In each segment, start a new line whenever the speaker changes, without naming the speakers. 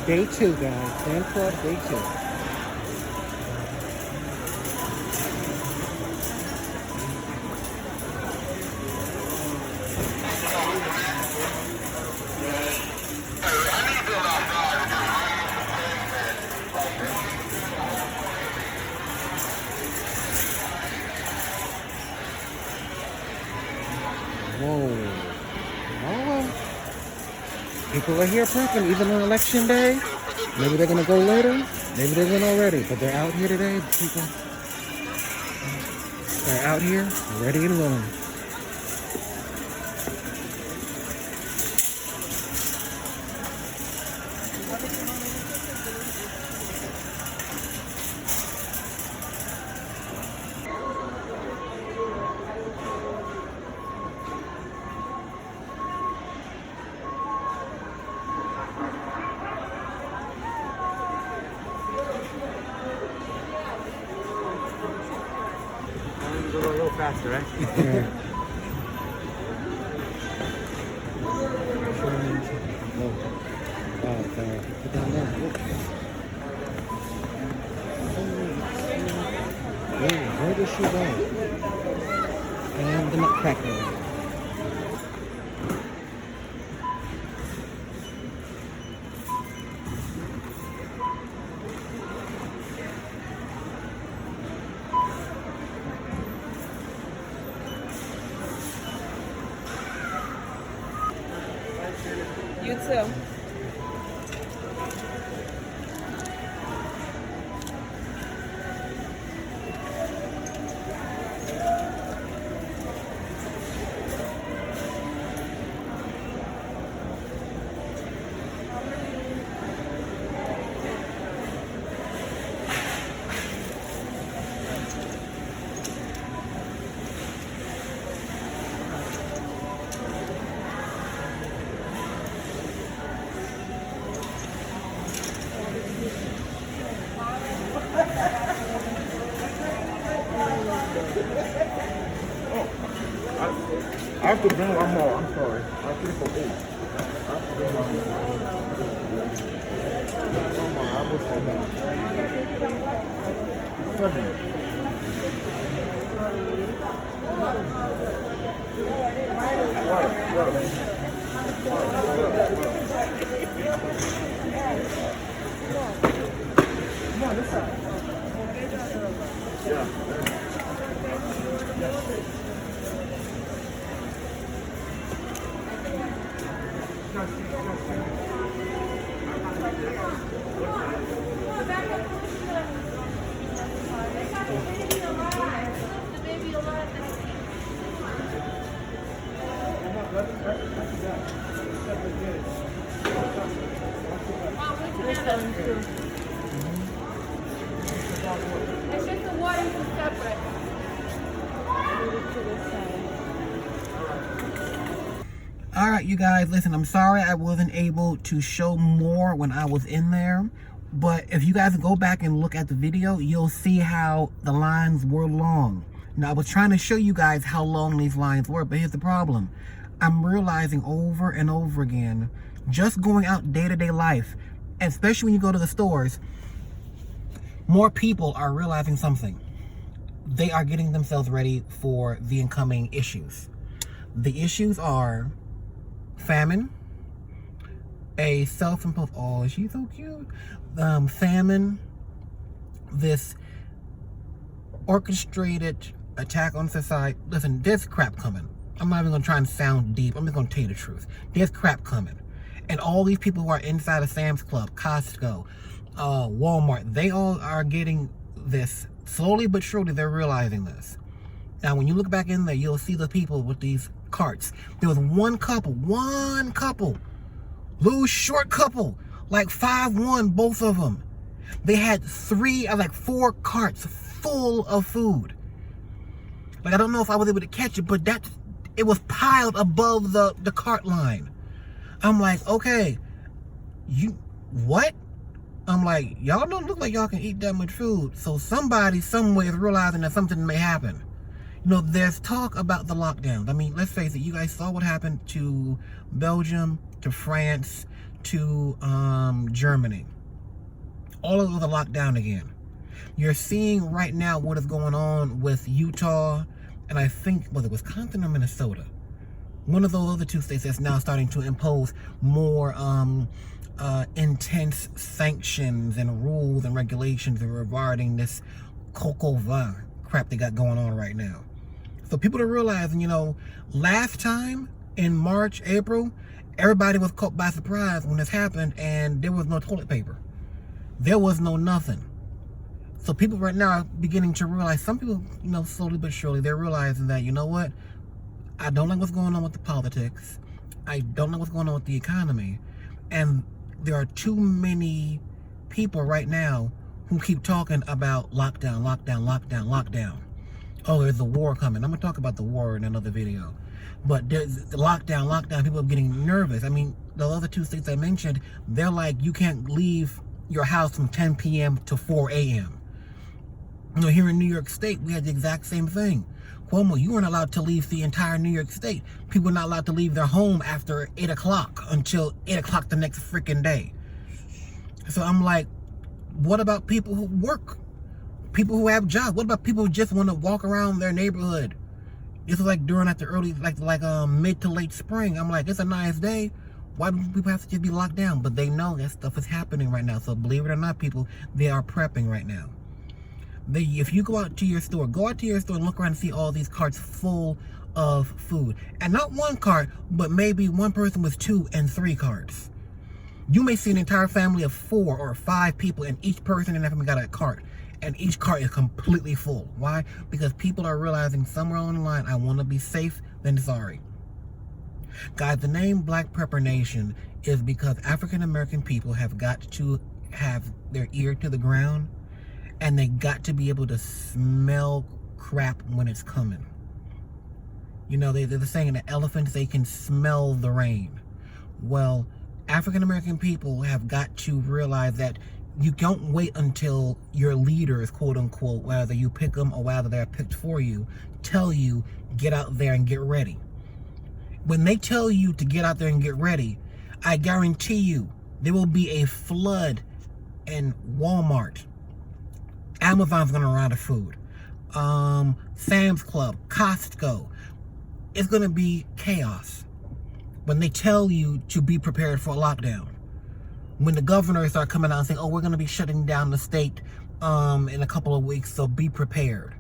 Day 2, guys. Fan Club, Day 2. Whoa. Oh, people are here prepping, even on election day. Maybe they're gonna go later. Maybe they went already, but they're out here today. People are out here, ready and willing.
Go a little faster, right?
Yeah. Put down there. Where does she go? And the nutcracker.
You too.
I have to bring one more. I'm sorry. I have to for 8. I have to bring one more. I will say that. 7. Come on, this side. Yeah.
It's just the water is separate.
All right, you guys, listen, I'm sorry I wasn't able to show more when I was in there, but if you guys go back and look at the video, you'll see how the lines were long. Now, I was trying to show you guys how long these lines were, but here's the problem. I'm realizing over and over again, just going out day-to-day life, especially when you go to the stores, more people are realizing something. They are getting themselves ready for the incoming issues. The issues are famine, a self-imposed, oh, she's so cute, famine, this orchestrated attack on society. Listen, there's crap coming. I'm not even gonna try and sound deep. I'm just gonna tell you the truth. There's crap coming. And all these people who are inside of Sam's Club, Costco, Walmart, they all are getting this. Slowly but surely, they're realizing this. Now, when you look back in there, you'll see the people with these carts. There was one couple, little short couple, like 5'1", both of them. They had 4 carts full of food. Like, I don't know if I was able to catch it, but it was piled above the cart line. I'm like, okay, what? I'm like, y'all don't look like y'all can eat that much food. So somebody somewhere is realizing that something may happen. You know, there's talk about the lockdowns. I mean, let's face it, you guys saw what happened to Belgium, to France, to Germany. All of those are locked down again. You're seeing right now what is going on with Utah, and I think, was it Wisconsin or Minnesota? One of those other two states that's now starting to impose more intense sanctions and rules and regulations regarding this cocoa vin crap they got going on right now. So people are realizing, you know, last time in March, April, everybody was caught by surprise when this happened, and there was no toilet paper. There was no nothing. So people right now are beginning to realize, some people, you know, slowly but surely, they're realizing that, you know what, I don't like what's going on with the politics. I don't know what's going on with the economy. And there are too many people right now who keep talking about lockdown, lockdown, lockdown, lockdown. Oh, there's a war coming. I'm going to talk about the war in another video. But there's the lockdown, lockdown. People are getting nervous. I mean, the other two states I mentioned, they're like, you can't leave your house from 10 p.m. to 4 a.m. You know, here in New York State, we had the exact same thing. Cuomo, you weren't allowed to leave the entire New York State. People were not allowed to leave their home after 8 o'clock until 8 o'clock the next freaking day. So I'm like, what about people who work? People who have jobs? What about people who just want to walk around their neighborhood? This was like during like the early, like mid to late spring. I'm like, it's a nice day. Why do people have to just be locked down? But they know that stuff is happening right now. So believe it or not, people, they are prepping right now. If you go out to your store and look around and see all these carts full of food. And not one cart, but maybe one person with 2 and 3 carts. You may see an entire family of 4 or 5 people, and each person in that family got a cart. And each cart is completely full. Why? Because people are realizing somewhere along the line, I want to be safe than sorry. Guys, the name Black Prepper Nation is because African American people have got to have their ear to the ground, and they got to be able to smell crap when it's coming. You know, they're saying that elephants, they can smell the rain. Well, African American people have got to realize that you don't wait until your leaders, quote unquote, whether you pick them or whether they're picked for you, tell you, get out there and get ready. When they tell you to get out there and get ready, I guarantee you there will be a flood in Walmart. Amazon's going to run out of food. Sam's Club, Costco. It's going to be chaos when they tell you to be prepared for a lockdown. When the governors start coming out and saying, oh, we're going to be shutting down the state in a couple of weeks, so be prepared.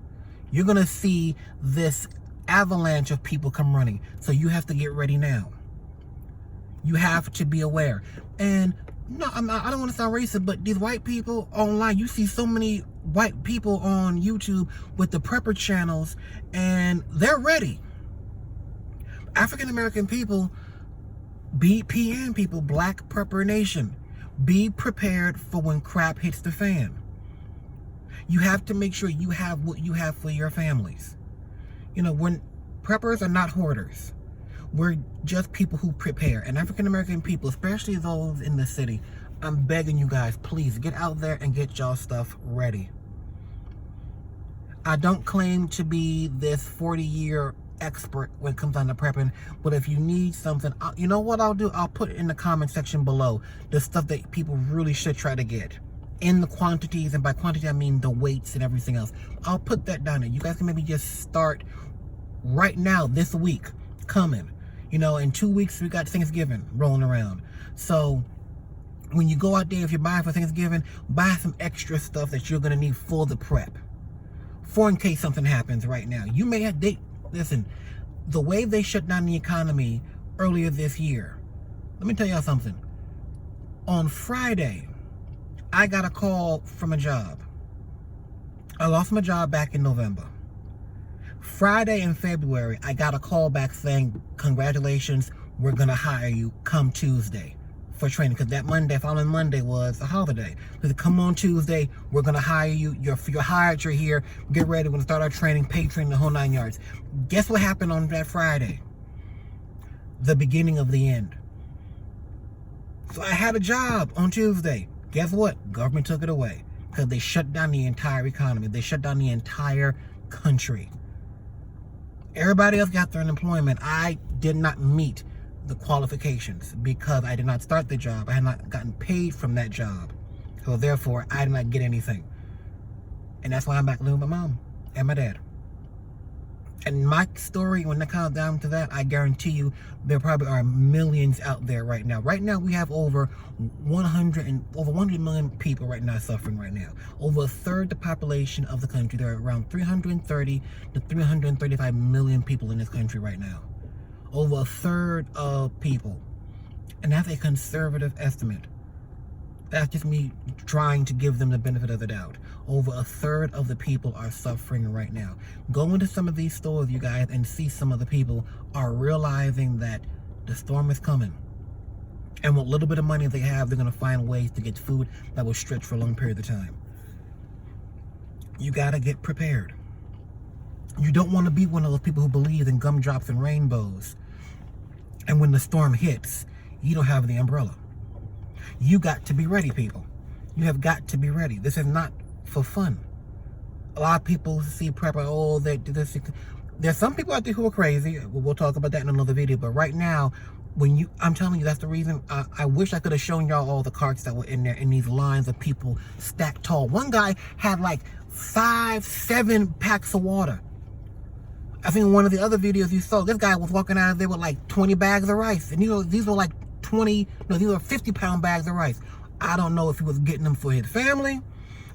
You're going to see this avalanche of people come running. So you have to get ready now. You have to be aware. And no, I don't want to sound racist, but these white people online, you see so many white people on YouTube with the prepper channels, and they're ready. African American people, BPN people, Black Prepper Nation, be prepared for when crap hits the fan. You have to make sure you have what you have for your families. You know, when preppers are not hoarders. We're just people who prepare. And African American people, especially those in the city, I'm begging you guys, please get out there and get y'all stuff ready. I don't claim to be this 40-year expert when it comes down to prepping, but if you need something, you know what I'll do? I'll put it in the comment section below, the stuff that people really should try to get. In the quantities, and by quantity I mean the weights and everything else. I'll put that down there. You guys can maybe just start right now, this week, coming. You know, in 2 weeks, we got Thanksgiving rolling around. So, when you go out there, if you're buying for Thanksgiving, buy some extra stuff that you're going to need for the prep. For in case something happens right now. You may have, listen, the way they shut down the economy earlier this year, let me tell y'all something. On Friday, I got a call from a job. I lost my job back in November. Friday in February, I got a call back saying, congratulations, we're going to hire you come Tuesday for training. Because that Monday, following Monday was a holiday. So come on Tuesday, we're going to hire you. You're hired, you're here. Get ready, we're going to start our training, paid training, the whole 9 yards. Guess what happened on that Friday? The beginning of the end. So I had a job on Tuesday. Guess what? Government took it away. Because they shut down the entire economy. They shut down the entire country. Everybody else got their unemployment. I did not meet the qualifications because I did not start the job. I had not gotten paid from that job. So therefore, I did not get anything. And that's why I'm back living with my mom and my dad. And my story, when it comes down to that, I guarantee you there probably are millions out there right now. Right now, we have over 100 million people right now suffering right now. Over a third the population of the country. There are around 330 to 335 million people in this country right now. Over a third of people. And that's a conservative estimate. That's just me trying to give them the benefit of the doubt. Over a third of the people are suffering right now. Go into some of these stores, you guys, and see some of the people are realizing that the storm is coming. And what little bit of money they have, they're going to find ways to get food that will stretch for a long period of time. You got to get prepared. You don't want to be one of those people who believe in gumdrops and rainbows. And when the storm hits, you don't have the umbrella. You got to be ready, people. You have got to be ready. This is not for fun. A lot of people see prepper, oh, there's some people out there who are crazy. We'll talk about that in another video. But right now, I'm telling you, that's the reason. I wish I could have shown y'all all the carts that were in there in these lines of people stacked tall. One guy had like 5-7 packs of water. I think in one of the other videos you saw, this guy was walking out of there with like 20 bags of rice. And these were like these are 50-pound bags of rice. I don't know if he was getting them for his family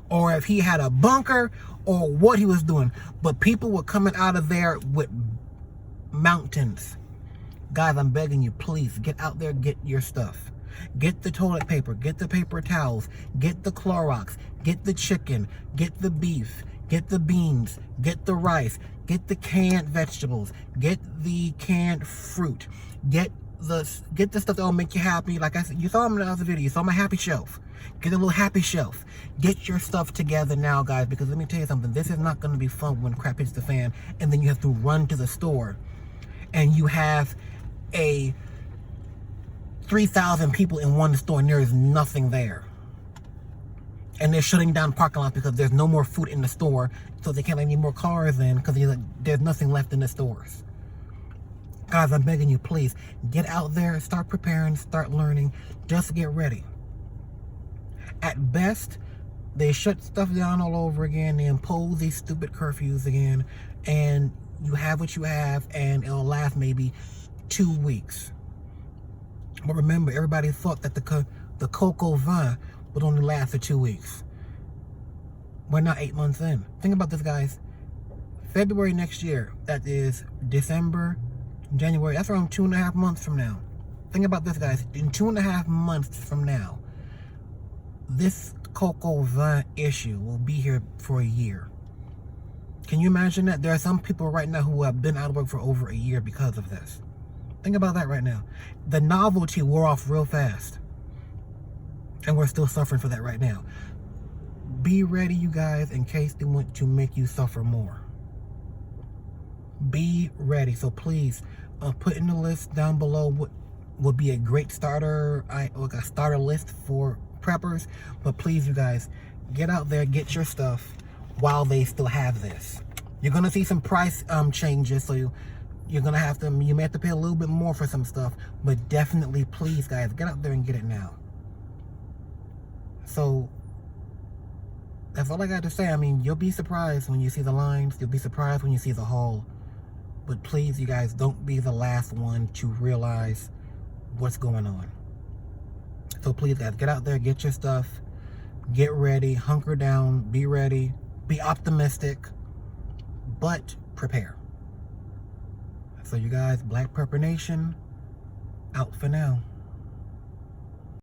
or if he had a bunker or what he was doing. But people were coming out of there with mountains. Guys, I'm begging you, please get out there, get your stuff. Get the toilet paper, get the paper towels, get the Clorox, get the chicken, get the beef, get the beans, get the rice, get the canned vegetables, get the canned fruit, get the stuff that will make you happy. Like I said, you saw in the other video, you saw my happy shelf. Get a little happy shelf. Get your stuff together now, guys, because let me tell you something. This is not going to be fun when crap hits the fan and then you have to run to the store and you have 3,000 people in one store and there is nothing there. And they're shutting down parking lots because there's no more food in the store, so they can't let any more cars in because there's nothing left in the stores. Guys, I'm begging you, please, get out there, start preparing, start learning, just get ready. At best, they shut stuff down all over again, they impose these stupid curfews again, and you have what you have, and it'll last maybe 2 weeks. But remember, everybody thought that the cocoa vin would only last for 2 weeks. We're not 8 months in. Think about this, guys. February next year, that is December, January, that's around 2.5 months from now. Think about this, guys. In 2.5 months from now, this cocoa vin issue will be here for a year. Can you imagine that? There are some people right now who have been out of work for over a year because of this. Think about that right now. The novelty wore off real fast. And we're still suffering for that right now. Be ready, you guys, in case they want to make you suffer more. Be ready. So please, put in the list down below what would be a great starter, like a starter list for preppers. But please, you guys, get out there, get your stuff while they still have this. You're gonna see some price changes, so you may have to pay a little bit more for some stuff, but definitely, please, guys, get out there and get it now. So that's all I got to say. I mean, you'll be surprised when you see the lines. You'll be surprised when you see the haul. But please, you guys, don't be the last one to realize what's going on. So please, guys, get out there, get your stuff, get ready, hunker down, be ready, be optimistic, but prepare. So you guys, Black Prepper Nation, out for now.